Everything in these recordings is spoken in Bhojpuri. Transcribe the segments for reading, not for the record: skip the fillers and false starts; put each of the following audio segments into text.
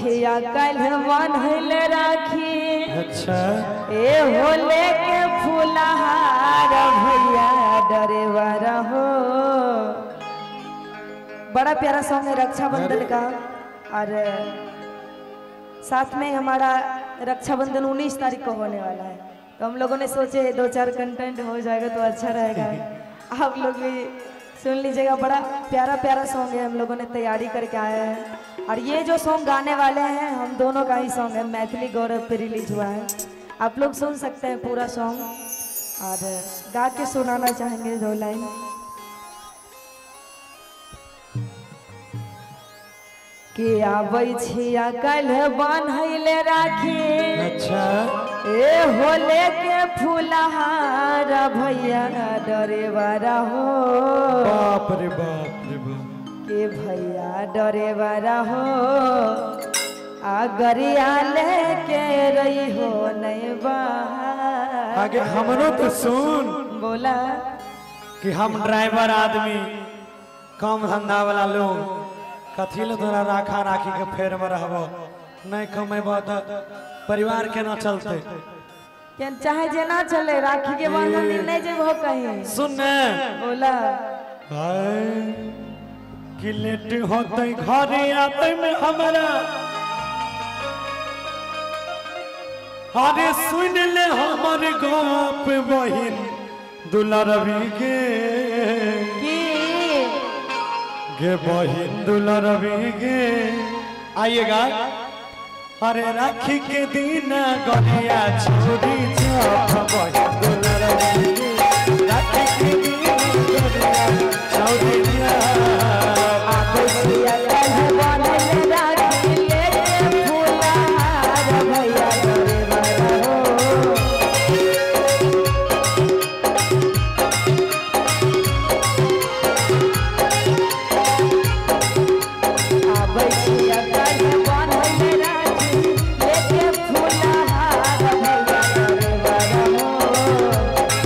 छिया कल मन राखी। अच्छा ए होले के फूलहार भैया डरेवा रहो। बड़ा प्यारा सॉन्ग है रक्षाबंधन का। और साथ में हमारा रक्षाबंधन 19 तारीख को होने वाला है, तो हम लोगों ने सोचे 2-4 कंटेंट हो जाएगा तो अच्छा रहेगा। आप लोग भी सुन लीजिएगा, बड़ा प्यारा प्यारा सॉन्ग है, हम लोगों ने तैयारी करके आए हैं। और ये जो सॉन्ग गाने वाले हैं हम दोनों का ही सॉन्ग है, मैथिली गौरव पे रिलीज हुआ है। आप लोग सुन सकते हैं पूरा सॉन्ग और गा के सुनाना चाहेंगे 2 लाइन। के आबै छिया कल बान्हले राखी। अच्छा ए होले के फूलहार भैया डरेवा रहो। बाप रे बाप रे बाप के भैया डरेवा रहो। अगरिया लेके रही हो नहीं बाहर। आगे हमरो तो सुन बोला कि हम ड्राइवर आदमी कम धंधा वाला लोग कथी ले तोरा राखा राखी के फेर में रहबो, नहीं कमेबो तो परिवार केना चलते। चाहे जेना चले राखी के बांधल दिन नहीं जेबो कहीं। सुन ने बोला कि लेट होते घरे आते में हमरा। अरे सुन ले हमर गप बहिन दुलारवी के गे बहिन दुलारवी के। आइएगा। अरे राखी के दिन गरिया छोड़ी जाप बहिन दुलारवी के। राखी के दिन गरिया छोड़ी जाप। आबै छिया कल बान्हले राखी लेके फूलहार भैया डरेवा रहो। आबै छिया कल बान्हले राखी लेके फूलहार भैया डरेवा रहो।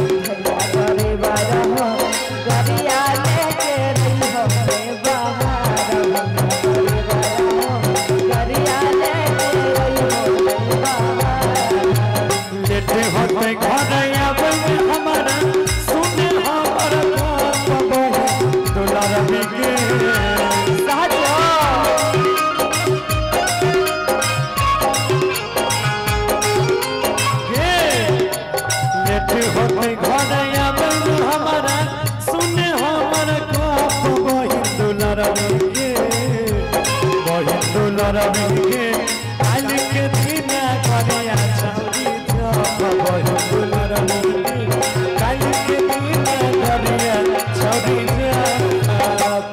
भैया डरेवा रहो। गरिया लेके रही हो रे बाहर। भैया डरेवा रहो। गरिया लेके रही हो रे बाहर। लेट होते घरे आवे में हमारा। सुन हमर गप बहिन दुलारवी के। लेट होते घरे आवे में हमारा। सुन हमर गप बहिन दुलारवी के। बहिन दुलारवी के। काल के दिन गरिया छौरी जाप बहिन दुलारवी के। काल के दिन गरिया छौरी जाप।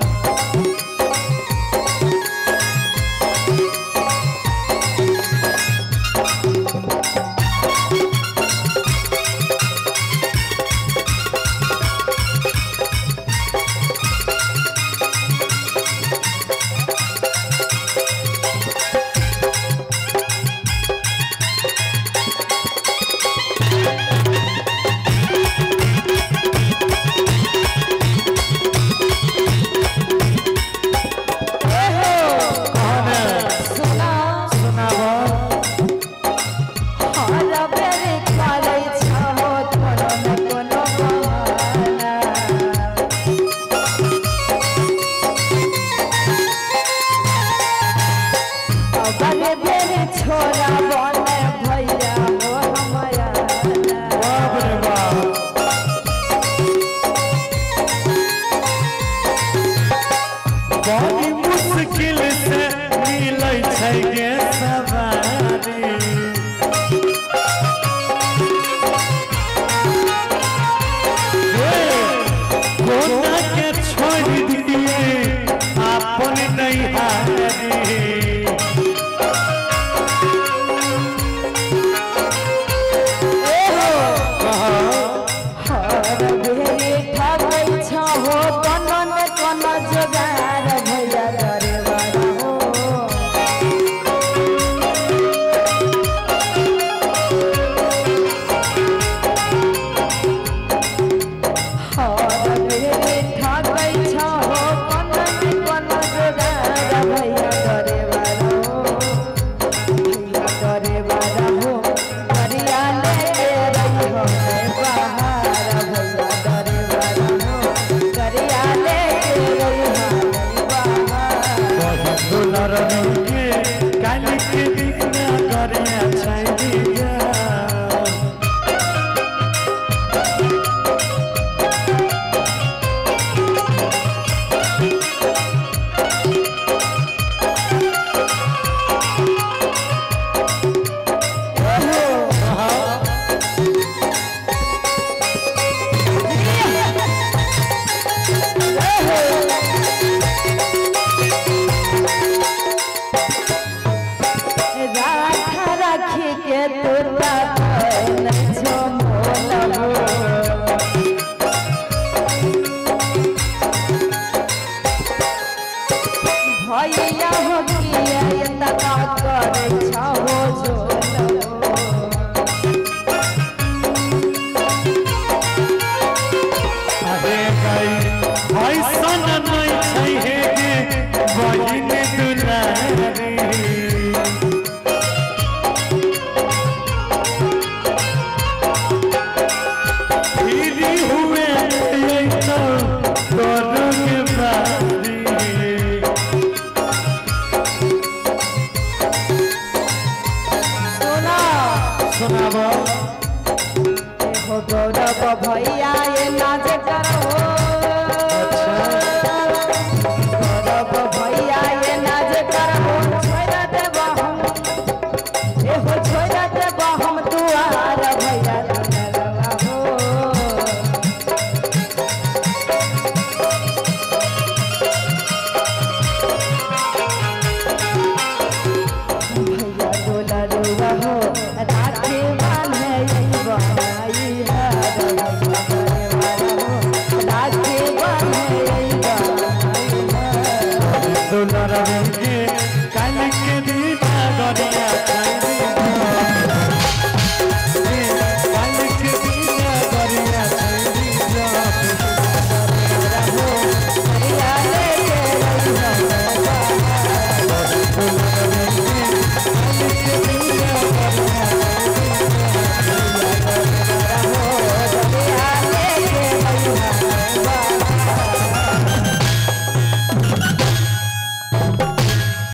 छोरा बने भैया हो हमारा। बाप रे बाप बड़ी मुश्किल से मिलै छै गे सवारी। कोना के छोड़ दिए अपन नैहारी। जोगार भैया डरेवा रहो। तोता न झमोलबो भैया हो किया तना करे छहो जोलबो अरे गई ऐसा नहीं छै हे गे बहिन दुलारी फिरी हुए तो दोनों के बारी सुना सुनाबो